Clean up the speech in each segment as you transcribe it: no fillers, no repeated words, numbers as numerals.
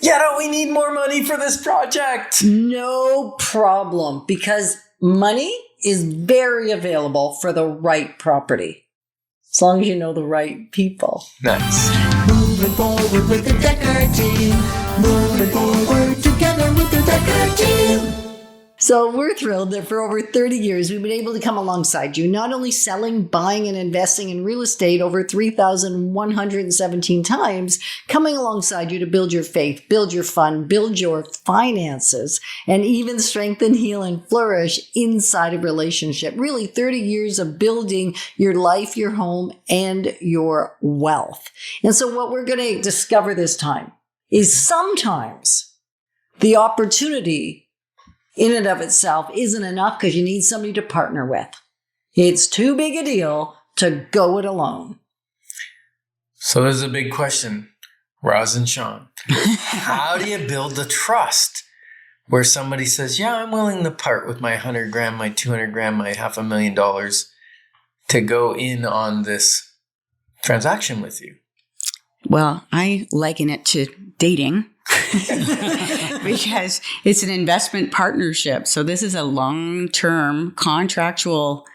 Yetta, we need more money for this project. No problem, because money is very available for the right property, as long as you know the right people. Nice. Moving forward with the Decker team. Moving forward together with the Decker team. So we're thrilled that for over 30 years, we've been able to come alongside you, not only selling, buying, and investing in real estate over 3,117 times, coming alongside you to build your faith, build your fund, build your finances, and even strengthen, heal, and flourish inside a relationship. Really 30 years of building your life, your home, and your wealth. And so what we're going to discover this time is sometimes the opportunity in and of itself isn't enough because you need somebody to partner with. It's too big a deal to go it alone. So there's a big question, Roz and Sean. How do you build the trust where somebody says, yeah, I'm willing to part with my 100 grand, my 200 grand, my $500,000 to go in on this transaction with you? Well, I liken it to dating. Because it's an investment partnership. So this is a long-term contractual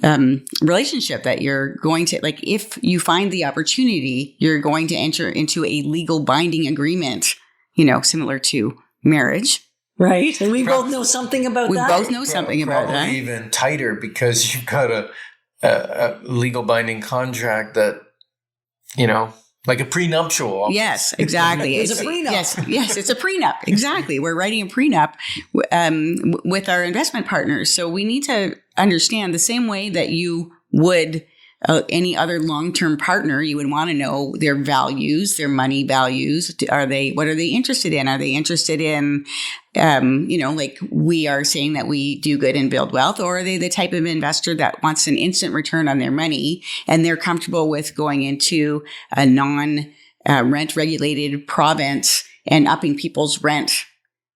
relationship that you're going to, like, if you find the opportunity, you're going to enter into a legal binding agreement, similar to marriage. Right. And we both know something about that. We both know something about that. Probably even tighter because you've got a legal binding contract that, like a prenuptial. Almost. Yes, exactly. It's a prenup. Yes, it's a prenup. Exactly. We're writing a prenup with our investment partners. So we need to understand the same way that you would any other long-term partner, you would want to know their values, their money values. What are they interested in? Are they interested in, like we are saying that we do good and build wealth, or are they the type of investor that wants an instant return on their money and they're comfortable with going into a non-rent regulated province and upping people's rent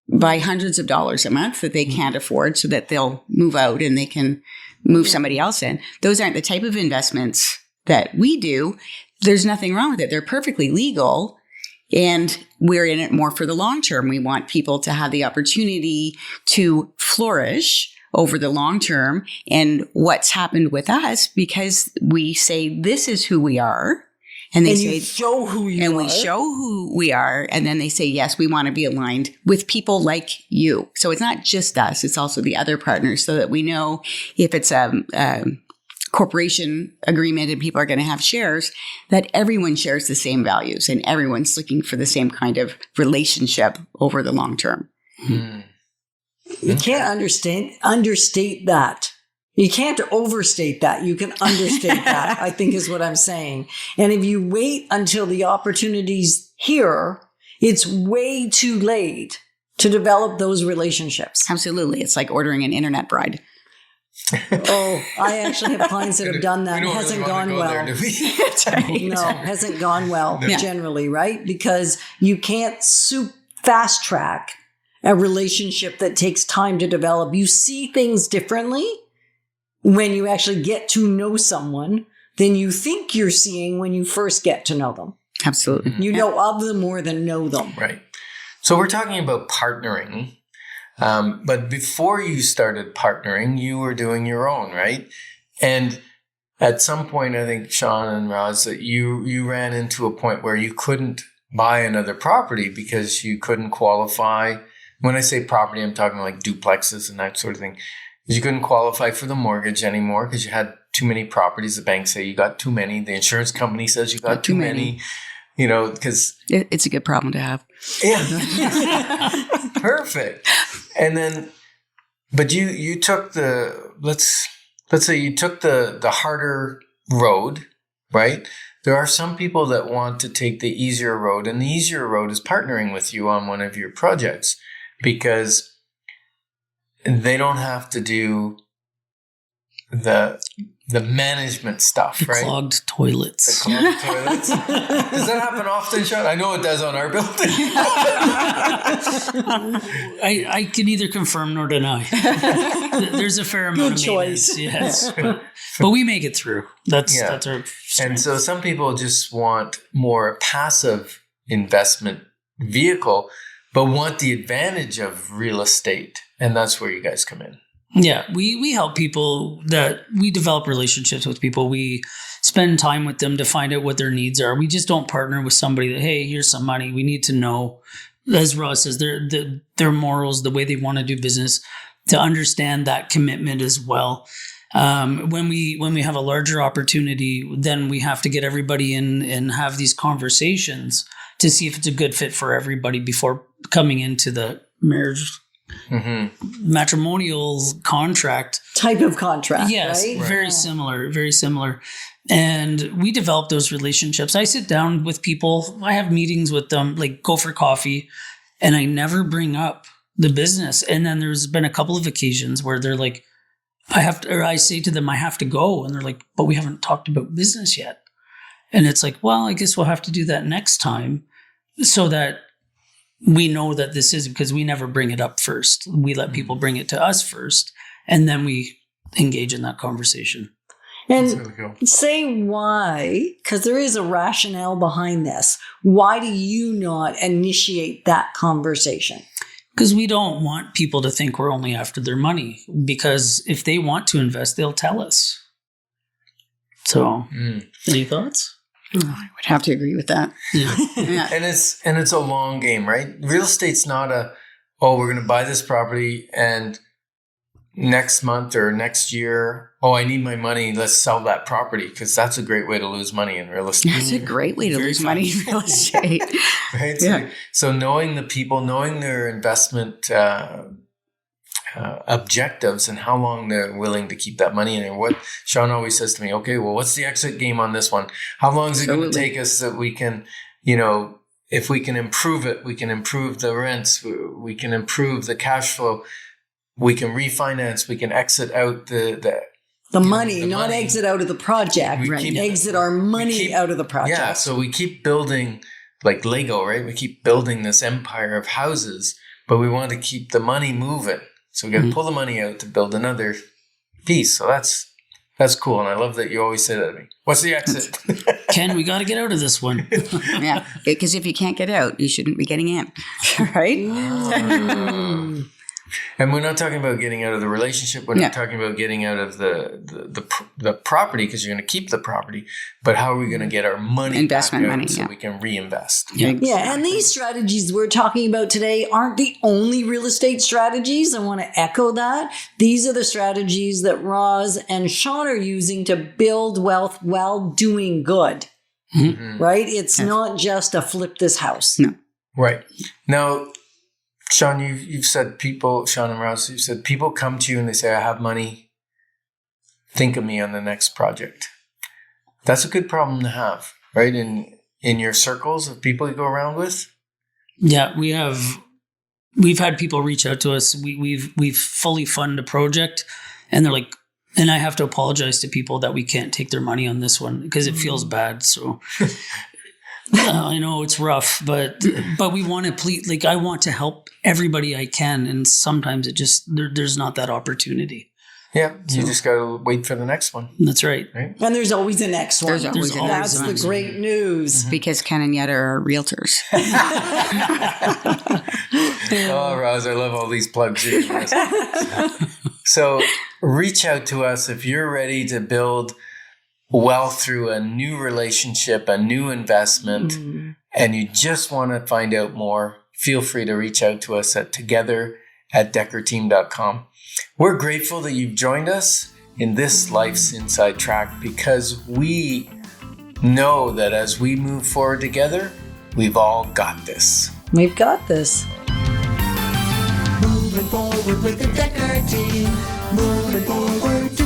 by hundreds of dollars a month that they can't afford so that they'll move out and they can move somebody else in? Those aren't the type of investments that we do. There's nothing wrong with it. They're perfectly legal, and we're in it more for the long term. We want people to have the opportunity to flourish over the long term. And what's happened with us, because we say, this is who we are. And they say, show who you are. And we show who we are. And then they say, yes, we want to be aligned with people like you. So it's not just us. It's also the other partners, so that we know if it's a corporation agreement and people are going to have shares, that everyone shares the same values and everyone's looking for the same kind of relationship over the long term. Mm. You can't understate that. You can't overstate that. You can understate that, I think is what I'm saying. And if you wait until the opportunity's here, it's way too late to develop those relationships. Absolutely. It's like ordering an internet bride. Oh, I actually have clients that have done that. It hasn't gone well. No, hasn't gone well generally, right? Because you can't fast track a relationship that takes time to develop. You see things differently when you actually get to know someone than you think you're seeing when you first get to know them. Absolutely. You know of them more than know them. Right. So we're talking about partnering. But before you started partnering, you were doing your own, right? And at some point, I think, Sean and Roz, that you ran into a point where you couldn't buy another property because you couldn't qualify. When I say property, I'm talking like duplexes and that sort of thing. Because you couldn't qualify for the mortgage anymore because you had too many properties. The bank say you got too many. The insurance company says you got too many. Because it's a good problem to have. Yeah. Perfect. And then, but you took let's say you took the harder road, right? There are some people that want to take the easier road, and the easier road is partnering with you on one of your projects because they don't have to do the management stuff, right? Clogged toilets. The clogged toilets. Does that happen often, Sean? I know it does on our building. I can neither confirm nor deny. There's a fair amount of choice. Yes. But we make it through. That's our strength. And so some people just want more passive investment vehicle, but want the advantage of real estate. And that's where you guys come in. Yeah, we help people we develop relationships with people. We spend time with them to find out what their needs are. We just don't partner with somebody that, hey, here's some money. We need to know, as Roz says, their morals, the way they want to do business, to understand that commitment as well. When we have a larger opportunity, then we have to get everybody in and have these conversations to see if it's a good fit for everybody before coming into the marriage. Matrimonial contract type of contract. Yes, right? Very similar. And we develop those relationships. I sit down with people, I have meetings with them, like go for coffee, and I never bring up the business. And then there's been a couple of occasions where they're like, I say to them, I have to go. And they're like, but we haven't talked about business yet. And it's like, well, I guess we'll have to do that next time so that we know that this is, because we never bring it up first. We let people bring it to us first, and then we engage in that conversation. And say why, because there is a rationale behind this. Why do you not initiate that conversation? Because we don't want people to think we're only after their money. Because if they want to invest, they'll tell us. So, any thoughts? I would have to agree with that. Yeah. And it's a long game, right? Real estate's not we're going to buy this property and next month or next year, I need my money, let's sell that property, because that's a great way to lose money in real estate. That's a great way to lose money in real estate. Right? Yeah. So knowing the people, knowing their investment objectives and how long they're willing to keep that money in. And what Sean always says to me, okay, well, what's the exit game on this one? How long is it going to take us that we can, if we can improve it, we can improve the rents, we can improve the cash flow, we can refinance, we can exit out the money, not money. Exit out of the project, right? Exit our money out of the project. Yeah, so we keep building like Lego, right? We keep building this empire of houses, but we want to keep the money moving. So we got to pull the money out to build another piece. So that's cool. And I love that you always say that to me. What's the exit? Ken, we got to get out of this one. Yeah, because if you can't get out, you shouldn't be getting in, right? And we're not talking about getting out of the relationship. We're not talking about getting out of the property, because you're going to keep the property. But how are we going to get our money investment back out money so we can reinvest? Yeah, and these strategies we're talking about today aren't the only real estate strategies. I want to echo that. These are the strategies that Roz and Sean are using to build wealth while doing good. Mm-hmm. Right? It's not just a flip this house. No. Right. Now, Sean, you've said Sean and Roz, you've said people come to you and they say, I have money. Think of me on the next project. That's a good problem to have, right? In your circles of people you go around with. Yeah, we've had people reach out to us. We've fully funded a project, and they're like, and I have to apologize to people that we can't take their money on this one because it feels bad. So I know it's rough, but we want to please, like, I want to help everybody I can. And sometimes it just, there's not that opportunity. Yeah. You just got to wait for the next one. That's right. And there's always a next one. There's always That's the great news. Because Ken and Yetta are realtors. Oh, Roz, I love all these plugs. So reach out to us if you're ready to build wealth through a new relationship, a new investment, and you just want to find out more. Feel free to reach out to us at together@deckerteam.com. We're grateful that you've joined us in this Life's Inside Track, because we know that as we move forward together, we've all got this. We've got this. Moving forward with the Decker team. Moving forward together.